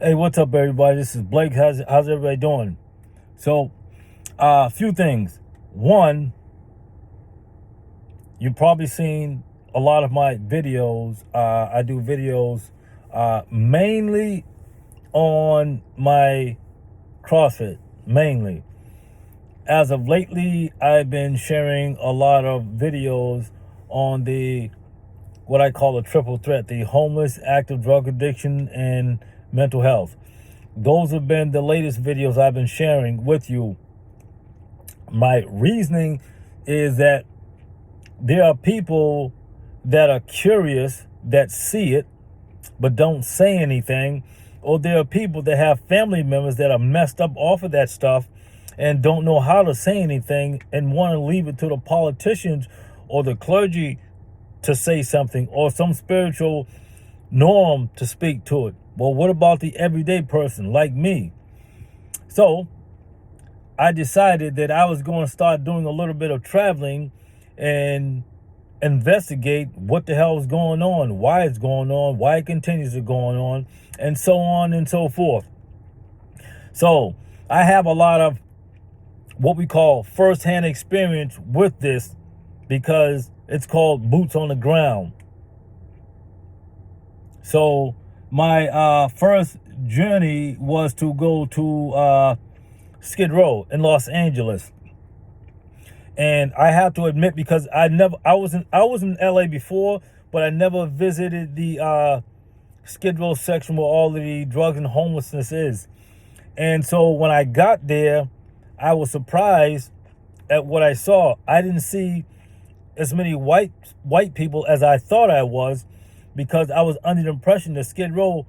Hey, what's up, everybody? This is Blake. How's everybody doing? So, a few things. One, you've probably seen a lot of my videos. I do videos mainly on my CrossFit, mainly. As of lately, I've been sharing a lot of videos on what I call a triple threat: the homeless, active drug addiction, and mental health. Those have been the latest videos I've been sharing with you. My reasoning is that there are people that are curious, that see it, but don't say anything. Or there are people that have family members that are messed up off of that stuff and don't know how to say anything and want to leave it to the politicians or the clergy to say something, or some spiritual norm to speak to it. Well, what about the everyday person like me? So I decided that I was going to start doing a little bit of traveling and investigate what the hell is going on, why it's going on, why it continues to go on, and so on and so forth. So I have a lot of what we call firsthand experience with this, because it's called boots on the ground. So my first journey was to go to Skid Row in Los Angeles. And I have to admit, because I was in LA before, but I never visited the Skid Row section where all of the drugs and homelessness is. And so when I got there, I was surprised at what I saw. I didn't see as many white people as I thought I was, because I was under the impression that Skid Row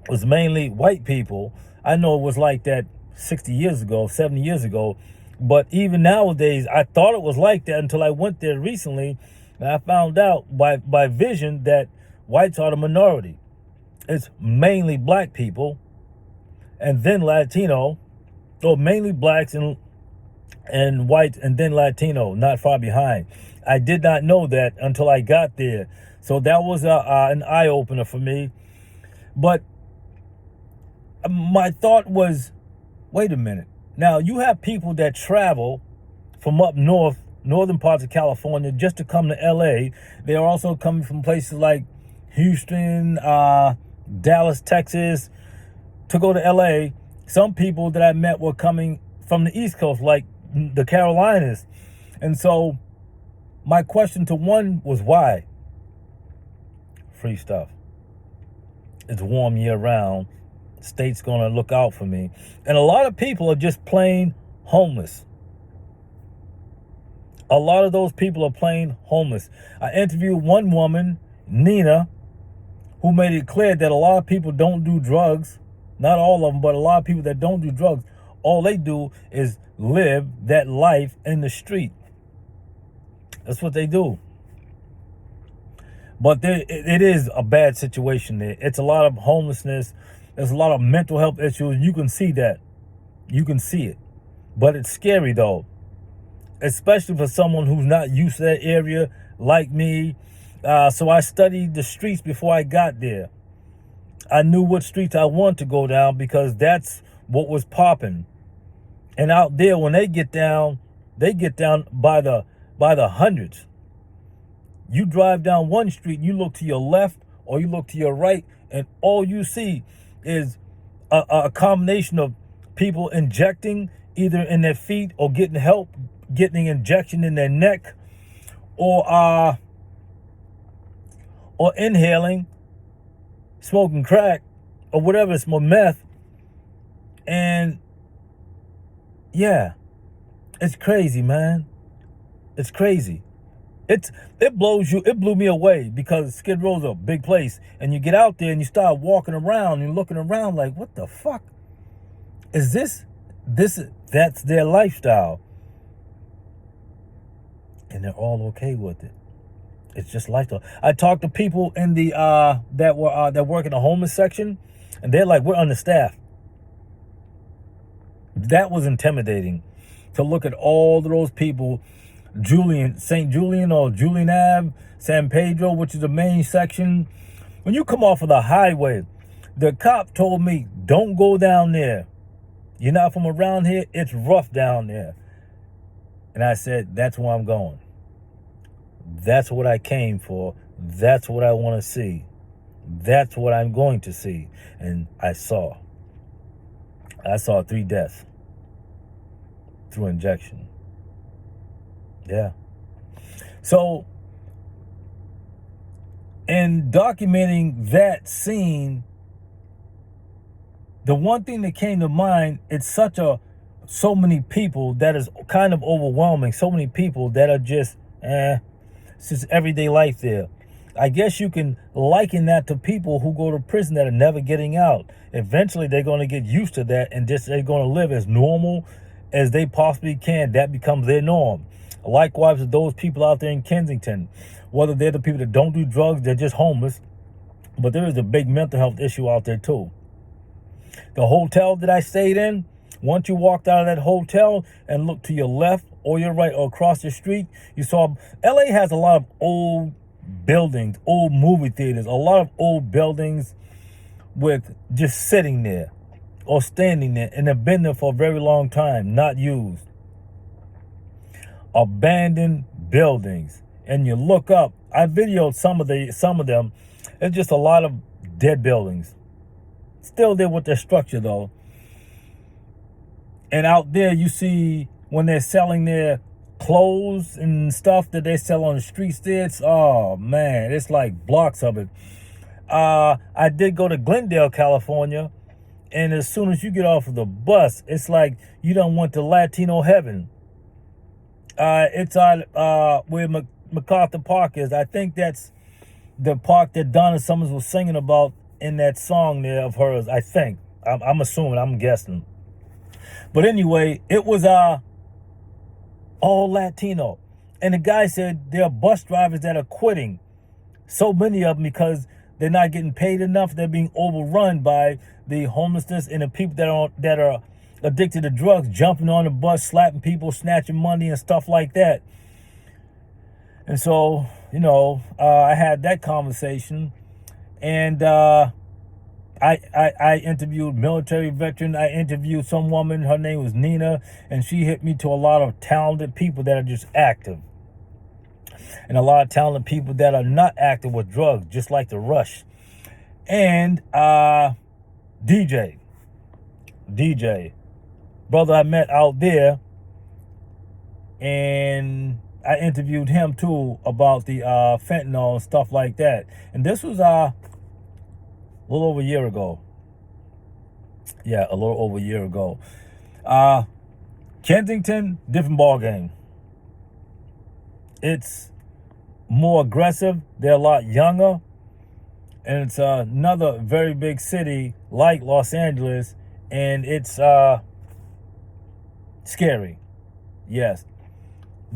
was mainly white people. I know it was like that 60 years ago, 70 years ago. But even nowadays, I thought it was like that until I went there recently, and I found out by vision that whites are the minority. It's mainly black people, and then Latino, or mainly blacks and whites, and then Latino, not far behind. I did not know that until I got there. So that was an eye-opener for me. But my thought was, wait a minute. Now, you have people that travel from up north, northern parts of California, just to come to LA. They are also coming from places like Houston, Dallas, Texas, to go to LA. Some people that I met were coming from the East Coast, like the Carolinas. And so my question to one was, why? Free stuff. It's warm year round. State's gonna look out for me. And a lot of people are just plain homeless. A lot of those people are plain homeless. I interviewed one woman, Nina, who made it clear that a lot of people don't do drugs. Not all of them, but a lot of people that don't do drugs, all they do is live that life in the street. That's what they do. But it is a bad situation there. It's a lot of homelessness. There's a lot of mental health issues. You can see that. You can see it. But it's scary, though, especially for someone who's not used to that area like me. So I studied the streets before I got there. I knew what streets I wanted to go down, because that's what was popping. And out there, when they get down by the hundreds. You drive down one street, you look to your left or you look to your right, and all you see is a combination of people injecting either in their feet or getting help, getting an injection in their neck, or inhaling, smoking crack, or whatever, it's more meth. And yeah, it's crazy, man. It's crazy. It blew me away, because Skid Row's a big place, and you get out there and you start walking around and looking around like, what the fuck is this? That's their lifestyle, and they're all okay with it. It's just lifestyle. I talked to people in the that work in the homeless section, and they're like, we're understaffed. That was intimidating, to look at all of those people. St. Julian or Julian Ave, San Pedro, which is the main section. When you come off of the highway, The cop told me, don't go down there. You're not from around here. It's rough down there. And I said, that's where I'm going. That's what I came for. That's what I want to see. That's what I'm going to see. And I saw 3 deaths through injection. Yeah. So, in documenting that scene, the one thing that came to mind, it's so many people that is kind of overwhelming. So many people that are just, it's just everyday life there. I guess you can liken that to people who go to prison that are never getting out. Eventually, they're going to get used to that and just they're going to live as normal as they possibly can. That becomes their norm. Likewise, with those people out there in Kensington, whether they're the people that don't do drugs, they're just homeless. But there is a big mental health issue out there too. The hotel that I stayed in, once you walked out of that hotel and looked to your left or your right or across the street, you saw LA has a lot of old buildings, old movie theaters, a lot of old buildings with just sitting there or standing there and have been there for a very long time, not used. Abandoned buildings. And you look up, I videoed some of them. It's just a lot of dead buildings. Still there with their structure though. And out there you see when they're selling their clothes and stuff that they sell on the streets there, oh man, it's like blocks of it. I did go to Glendale, California, and as soon as you get off of the bus, it's like you don't want to Latino heaven. It's on where MacArthur Park is. I think that's the park that Donna Summers was singing about in that song there of hers. I think. I'm assuming. I'm guessing. But anyway, it was all Latino. And the guy said there are bus drivers that are quitting. So many of them because they're not getting paid enough. They're being overrun by the homelessness and the people that are addicted to drugs, jumping on the bus, slapping people, snatching money and stuff like that. And so, I had that conversation. And I interviewed military veteran. I interviewed some woman. Her name was Nina. And she hit me to a lot of talented people that are just active. And a lot of talented people that are not active with drugs, just like the Rush. And DJ. Brother I met out there. And I interviewed him too about the fentanyl and stuff like that. And this was a little over a year ago. Yeah, a little over a year ago. Kensington, different ball game. It's more aggressive. They're a lot younger. And it's another very big city like Los Angeles. And it's scary. Yes.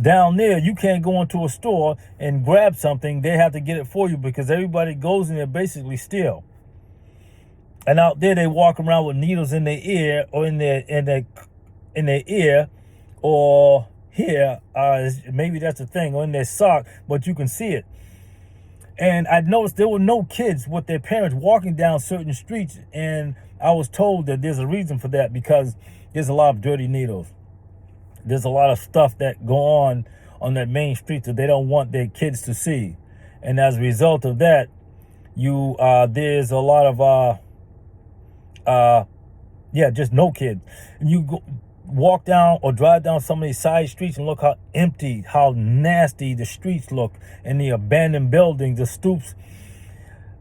Down there, you can't go into a store and grab something. They have to get it for you because everybody goes in there basically steal. And out there, they walk around with needles in their ear or in their ear or here. Maybe that's the thing, or in their sock, but you can see it. And I noticed there were no kids with their parents walking down certain streets. And I was told that there's a reason for that because there's a lot of dirty needles. There's a lot of stuff that go on that main street that they don't want their kids to see. And as a result of that, there's a lot of, just no kids. And you walk down or drive down some of these side streets and look how empty, how nasty the streets look. And the abandoned buildings, the stoops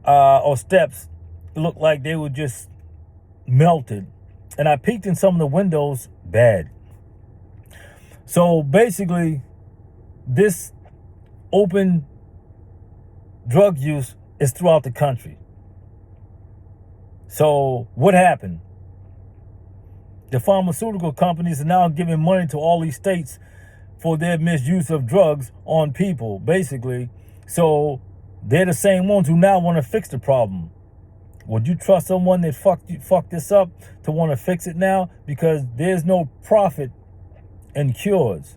or steps look like they were just melted. And I peeked in some of the windows, bad. So basically, this open drug use is throughout the country. So what happened? The pharmaceutical companies are now giving money to all these states for their misuse of drugs on people, basically. So they're the same ones who now want to fix the problem. Would you trust someone that fucked this up to want to fix it now? Because there's no profit in cures.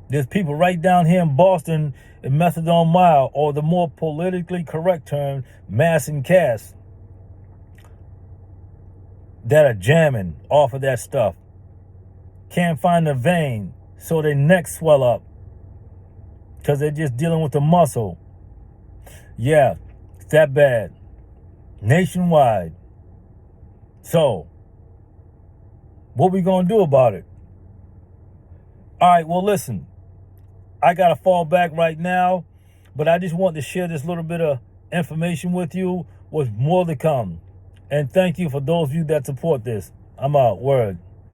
There's people right down here in Boston methadone mild, or the more politically correct term, mass and cast, that are jamming off of that stuff. Can't find the vein, so their necks swell up because they're just dealing with the muscle. Yeah, it's that bad. Nationwide. So, what we gonna do about it? All right, well, listen. I got to fall back right now, but I just want to share this little bit of information with you with more to come. And thank you for those of you that support this. I'm out. Word.